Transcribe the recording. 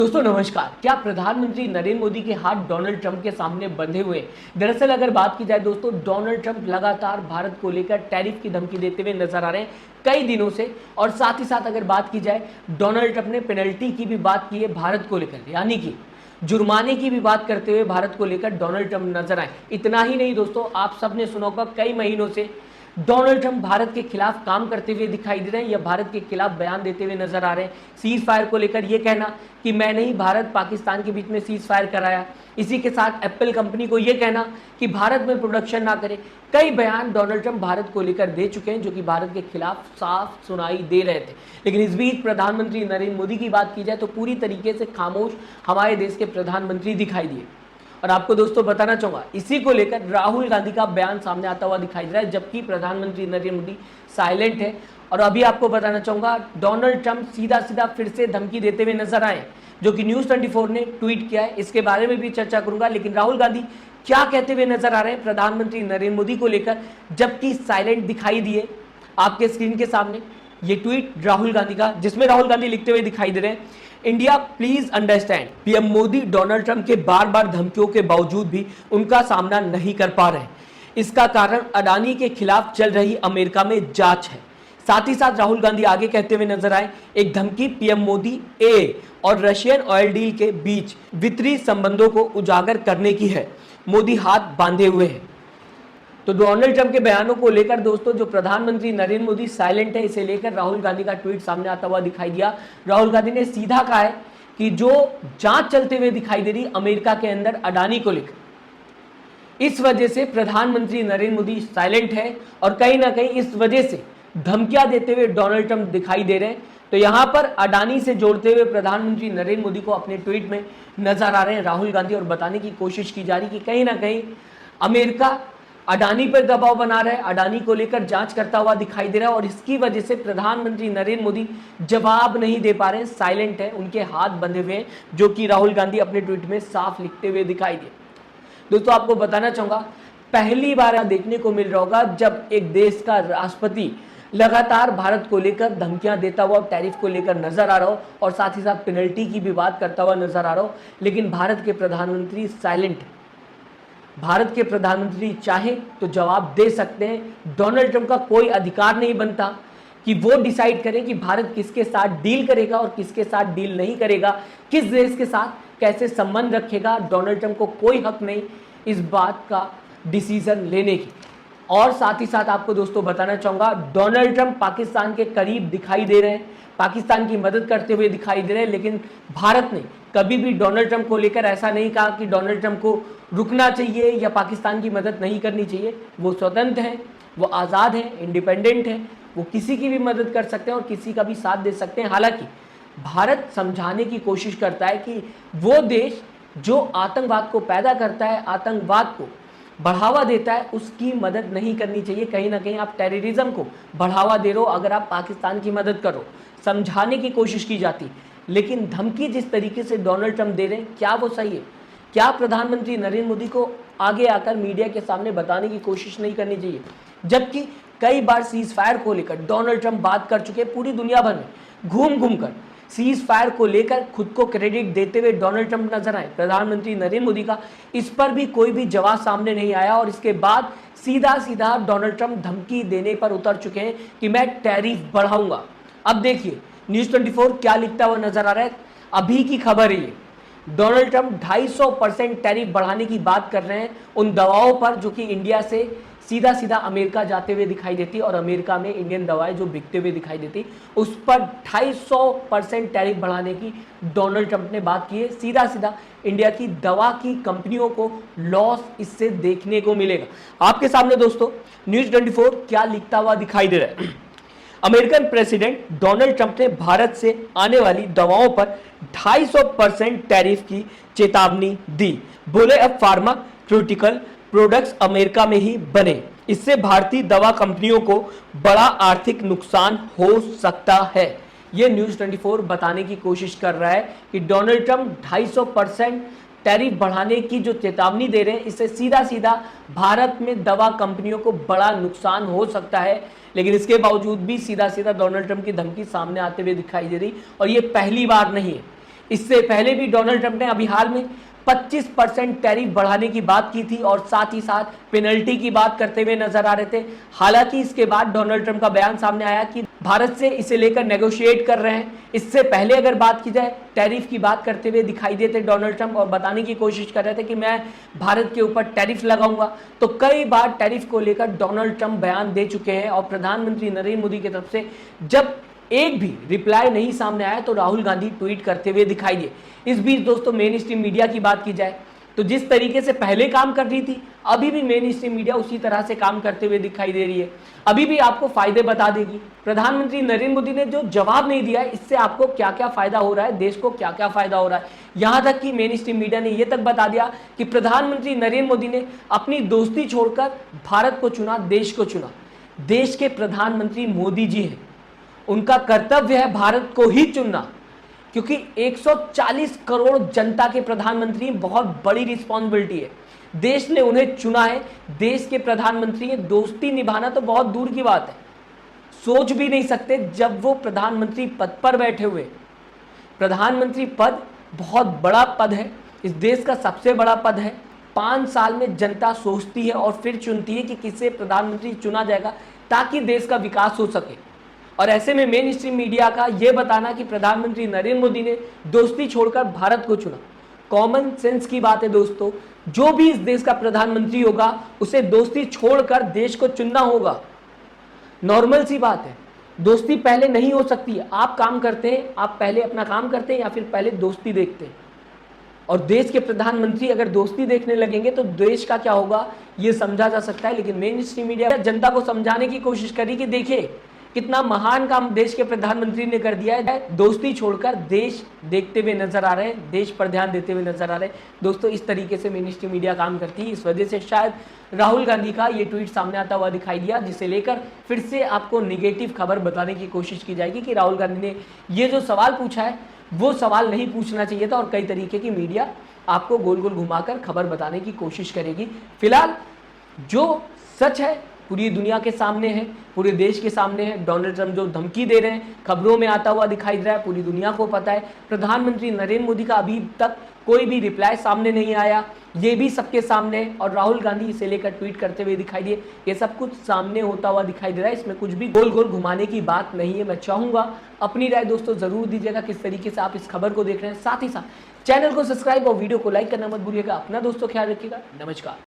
दोस्तों नमस्कार। क्या प्रधानमंत्री नरेंद्र मोदी के हाथ डोनाल्ड ट्रंप के सामने बंधे हुए हैं? दरअसल अगर बात की जाए दोस्तों, डोनाल्ड ट्रंप लगातार भारत को लेकर टैरिफ की धमकी देते हुए नजर आ रहे हैं कई दिनों से। और साथ ही साथ अगर बात की जाए, डोनाल्ड ट्रंप ने पेनल्टी की भी बात की है भारत को लेकर, यानी कि जुर्माने की भी बात करते हुए भारत को लेकर डोनाल्ड ट्रंप नजर आए। इतना ही नहीं दोस्तों, आप सबने सुना होगा कई महीनों से डोनाल्ड ट्रंप भारत के खिलाफ काम करते हुए दिखाई दे रहे हैं या भारत के खिलाफ बयान देते हुए नजर आ रहे हैं। सीज फायर को लेकर यह कहना कि मैंने ही भारत पाकिस्तान के बीच में सीज फायर कराया, इसी के साथ एप्पल कंपनी को यह कहना कि भारत में प्रोडक्शन ना करे। कई बयान डोनाल्ड ट्रंप भारत को लेकर दे चुके हैं जो कि भारत के खिलाफ साफ सुनाई दे रहे थे। लेकिन इस बीच प्रधानमंत्री नरेंद्र मोदी की बात की जाए तो पूरी तरीके से खामोश हमारे देश के प्रधानमंत्री दिखाई दिए। और आपको दोस्तों बताना चाहूंगा, इसी को लेकर राहुल गांधी का बयान सामने आता हुआ दिखाई दे रहा है, जबकि प्रधानमंत्री नरेंद्र मोदी साइलेंट है। और अभी आपको बताना चाहूंगा, डोनाल्ड ट्रंप सीधा सीधा फिर से धमकी देते हुए नजर आए, जो कि न्यूज़ 24 ने ट्वीट किया है। इसके बारे में भी चर्चा करूंगा। लेकिन राहुल गांधी क्या कहते हुए नजर आ रहे हैं प्रधानमंत्री नरेंद्र मोदी को लेकर, जबकि साइलेंट दिखाई दिए आपके स्क्रीन के सामने ये ट्वीट राहुल गांधी का, जिसमें राहुल गांधी लिखते हुए दिखाई दे रहे हैं, India please understand, PM Modi Donald Trump के बार बार धमकियों के बावजूद भी उनका सामना नहीं कर पा रहे हैं। इसका कारण अडानी के खिलाफ चल रही अमेरिका में जांच है। साथ ही साथ राहुल गांधी आगे कहते हुए नजर आए, एक धमकी पीएम मोदी और रशियन ऑयल डील के बीच वित्तीय संबंधों को उजागर करने की है। मोदी हाथ बांधे हुए हैं। तो डोनाल्ड ट्रंप के बयानों को लेकर दोस्तों जो प्रधानमंत्री नरेंद्र मोदी साइलेंट है, इसे लेकर राहुल गांधी का ट्वीट सामने आता हुआ दिखाई दिया। राहुल गांधी ने सीधा कहा है कि जो जांच चलते हुए दिखाई दे रही अमेरिका के अंदर अडानी को लेकर, इस वजह से प्रधानमंत्री नरेंद्र मोदी साइलेंट है और कहीं ना कहीं इस वजह से धमकियां देते हुए डोनाल्ड ट्रंप दिखाई दे रहे हैं। तो यहां पर अडानी से जोड़ते हुए प्रधानमंत्री नरेंद्र मोदी को अपने ट्वीट में नजर आ रहे हैं राहुल गांधी, और बताने की कोशिश की जा रही कि कहीं ना कहीं अमेरिका अडानी पर दबाव बना रहा है, अडानी को लेकर जांच करता हुआ दिखाई दे रहा है। और इसकी वजह से प्रधानमंत्री नरेंद्र मोदी जवाब नहीं दे पा रहे हैं, साइलेंट है, उनके हाथ बंधे हुए हैं, जो कि राहुल गांधी अपने ट्वीट में साफ लिखते हुए दिखाई दिए। दोस्तों आपको बताना चाहूंगा, पहली बार देखने को मिल रहा होगा जब एक देश का राष्ट्रपति लगातार भारत को लेकर धमकियां देता हुआ टैरिफ को लेकर नजर आ रहा हो और साथ ही साथ पेनल्टी की भी बात करता हुआ नजर आ रहा हो, लेकिन भारत के प्रधानमंत्री साइलेंट है। भारत के प्रधानमंत्री चाहे तो जवाब दे सकते हैं। डोनाल्ड ट्रंप का कोई अधिकार नहीं बनता कि वो डिसाइड करें कि भारत किसके साथ डील करेगा और किसके साथ डील नहीं करेगा, किस देश के साथ कैसे संबंध रखेगा। डोनाल्ड ट्रंप को कोई हक नहीं इस बात का डिसीजन लेने की। और साथ ही साथ आपको दोस्तों बताना चाहूंगा, डोनाल्ड ट्रंप पाकिस्तान के करीब दिखाई दे रहे हैं, पाकिस्तान की मदद करते हुए दिखाई दे रहे हैं, लेकिन भारत ने कभी भी डोनाल्ड ट्रंप को लेकर ऐसा नहीं कहा कि डोनाल्ड ट्रंप को रुकना चाहिए या पाकिस्तान की मदद नहीं करनी चाहिए। वो स्वतंत्र हैं, वो आज़ाद हैं, इंडिपेंडेंट हैं, वो किसी की भी मदद कर सकते हैं और किसी का भी साथ दे सकते हैं। हालांकि भारत समझाने की कोशिश करता है कि वो देश जो आतंकवाद को पैदा करता है, आतंकवाद को बढ़ावा देता है, उसकी मदद नहीं करनी चाहिए। कहीं ना कहीं आप टेररिज्म को बढ़ावा दे रहे हो अगर आप पाकिस्तान की मदद करो, समझाने की कोशिश की जाती। लेकिन धमकी जिस तरीके से डोनाल्ड ट्रंप दे रहे हैं, क्या वो सही है? क्या प्रधानमंत्री नरेंद्र मोदी को आगे आकर मीडिया के सामने बताने की कोशिश नहीं करनी चाहिए? जबकि कई बार सीज फायर को लेकर डोनाल्ड ट्रंप बात कर चुके हैं, पूरी दुनिया भर में घूम घूम कर सीज फायर को लेकर खुद को क्रेडिट देते हुए डोनाल्ड ट्रंप नजर आए। प्रधानमंत्री नरेंद्र मोदी का इस पर भी कोई भी जवाब सामने नहीं आया और इसके बाद सीधा सीधा डोनाल्ड ट्रंप धमकी देने पर उतर चुके हैं कि मैं टैरिफ बढ़ाऊंगा। अब देखिए न्यूज़ 24 क्या लिखता हुआ नजर आ रहा है। अभी की खबर है ये, डोनाल्ड ट्रंप 250% टैरिफ बढ़ाने की बात कर रहे हैं उन दवाओं पर जो कि इंडिया से सीधा सीधा अमेरिका जाते हुए दिखाई देती और अमेरिका में इंडियन दवाएं जो बिकते हुए दिखाई देती, उस पर 250% टैरिफ बढ़ाने की डोनाल्ड ट्रंप ने बात की है। सीधा सीधा इंडिया की दवा की कंपनियों को लॉस इससे देखने को मिलेगा। आपके सामने दोस्तों न्यूज़ 24 क्या लिखता हुआ दिखाई दे रहा है। अमेरिकन प्रेसिडेंट डोनाल्ड ट्रंप ने भारत से आने वाली दवाओं पर 250% टैरिफ की चेतावनी दी। बोले अब फार्मास्यूटिकल प्रोडक्ट्स अमेरिका में ही बने, इससे भारतीय दवा कंपनियों को बड़ा आर्थिक नुकसान हो सकता है। यह न्यूज़ 24 बताने की कोशिश कर रहा है कि डोनाल्ड ट्रंप 250% टैरिफ बढ़ाने की जो चेतावनी दे रहे हैं, इससे सीधा सीधा भारत में दवा कंपनियों को बड़ा नुकसान हो सकता है। लेकिन इसके बावजूद भी सीधा सीधा डोनाल्ड ट्रंप की धमकी सामने आते हुए दिखाई दे रही और ये पहली बार नहीं है। इससे पहले भी डोनाल्ड ट्रंप ने अभी हाल में 25% टैरिफ बढ़ाने की बात की थी और साथ ही साथ पेनल्टी की बात करते हुए नजर आ रहे थे। हालांकि इसके बाद डोनाल्ड ट्रंप का बयान सामने आया कि भारत से इसे लेकर नेगोशिएट कर रहे हैं। इससे पहले अगर बात की जाए, टैरिफ की बात करते हुए दिखाई देते डोनाल्ड ट्रंप और बताने की कोशिश कर रहे थे कि मैं भारत के ऊपर टैरिफ लगाऊंगा। तो कई बार टैरिफ को लेकर डोनाल्ड ट्रंप बयान दे चुके हैं और प्रधानमंत्री नरेंद्र मोदी की तरफ से जब एक भी रिप्लाई नहीं सामने आया तो राहुल गांधी ट्वीट करते हुए दिखाई दिए। इस बीच दोस्तों मेन स्ट्रीम मीडिया की बात की जाए तो जिस तरीके से पहले काम कर रही थी, अभी भी मेन स्ट्रीम मीडिया उसी तरह से काम करते हुए दिखाई दे रही है। अभी भी आपको फायदे बता देगी। प्रधानमंत्री नरेंद्र मोदी ने जो जवाब नहीं दिया है, इससे आपको क्या क्या फायदा हो रहा है, देश को क्या क्या फायदा हो रहा है। यहां तक कि मेन स्ट्रीम मीडिया ने यह तक बता दिया कि प्रधानमंत्री नरेंद्र मोदी ने अपनी दोस्ती छोड़कर भारत को चुना, देश को चुना। देश के प्रधानमंत्री मोदी जी हैं, उनका कर्तव्य है भारत को ही चुनना, क्योंकि 140 करोड़ जनता के प्रधानमंत्री बहुत बड़ी रिस्पॉन्सिबिलिटी है। देश ने उन्हें चुना है, देश के प्रधानमंत्री हैं, दोस्ती निभाना तो बहुत दूर की बात है। सोच भी नहीं सकते जब वो प्रधानमंत्री पद पर बैठे हुए। प्रधानमंत्री पद बहुत बड़ा पद है, इस देश का सबसे बड़ा पद है। 5 साल में जनता सोचती है और फिर चुनती है कि किसे प्रधानमंत्री चुना जाएगा ताकि देश का विकास हो सके। और ऐसे में मेन स्ट्रीम मीडिया का यह बताना कि प्रधानमंत्री नरेंद्र मोदी ने दोस्ती छोड़कर भारत को चुना, कॉमन सेंस की बात है दोस्तों। जो भी इस देश का प्रधानमंत्री होगा उसे दोस्ती छोड़कर देश को चुनना होगा। नॉर्मल सी बात है, दोस्ती पहले नहीं हो सकती है। आप काम करते हैं, आप पहले अपना काम करते हैं या फिर पहले दोस्ती देखते हैं। और देश के प्रधानमंत्री अगर दोस्ती देखने लगेंगे तो देश का क्या होगा ये समझा जा सकता है। लेकिन मेन स्ट्रीम मीडिया जनता को समझाने की कोशिश करी कि देखिए कितना महान काम देश के प्रधानमंत्री ने कर दिया है। दोस्ती छोड़कर देश देखते हुए नजर आ रहे हैं, देश पर ध्यान देते हुए नजर आ रहे हैं। दोस्तों इस तरीके से मेन स्ट्रीम मीडिया काम करती है। इस वजह से शायद राहुल गांधी का ये ट्वीट सामने आता हुआ दिखाई दिया, जिसे लेकर फिर से आपको निगेटिव खबर बताने की कोशिश की जाएगी कि राहुल गांधी ने ये जो सवाल पूछा है वो सवाल नहीं पूछना चाहिए था। और कई तरीके की मीडिया आपको गोल गोल घुमाकर खबर बताने की कोशिश करेगी। फिलहाल जो सच है पूरी दुनिया के सामने है, पूरे देश के सामने है। डोनाल्ड ट्रंप जो धमकी दे रहे हैं खबरों में आता हुआ दिखाई दे रहा है, पूरी दुनिया को पता है। प्रधानमंत्री नरेंद्र मोदी का अभी तक कोई भी रिप्लाई सामने नहीं आया, ये भी सबके सामने है। और राहुल गांधी इसे लेकर ट्वीट करते हुए दिखाई दिए। ये सब कुछ सामने होता हुआ दिखाई दे रहा है, इसमें कुछ भी गोल गोल घुमाने की बात नहीं है। मैं चाहूंगा अपनी राय दोस्तों जरूर दीजिएगा किस तरीके से आप इस खबर को देख रहे हैं। साथ ही साथ चैनल को सब्सक्राइब और वीडियो को लाइक करना मत भूलिएगा। अपना दोस्तों ख्याल रखिएगा। नमस्कार।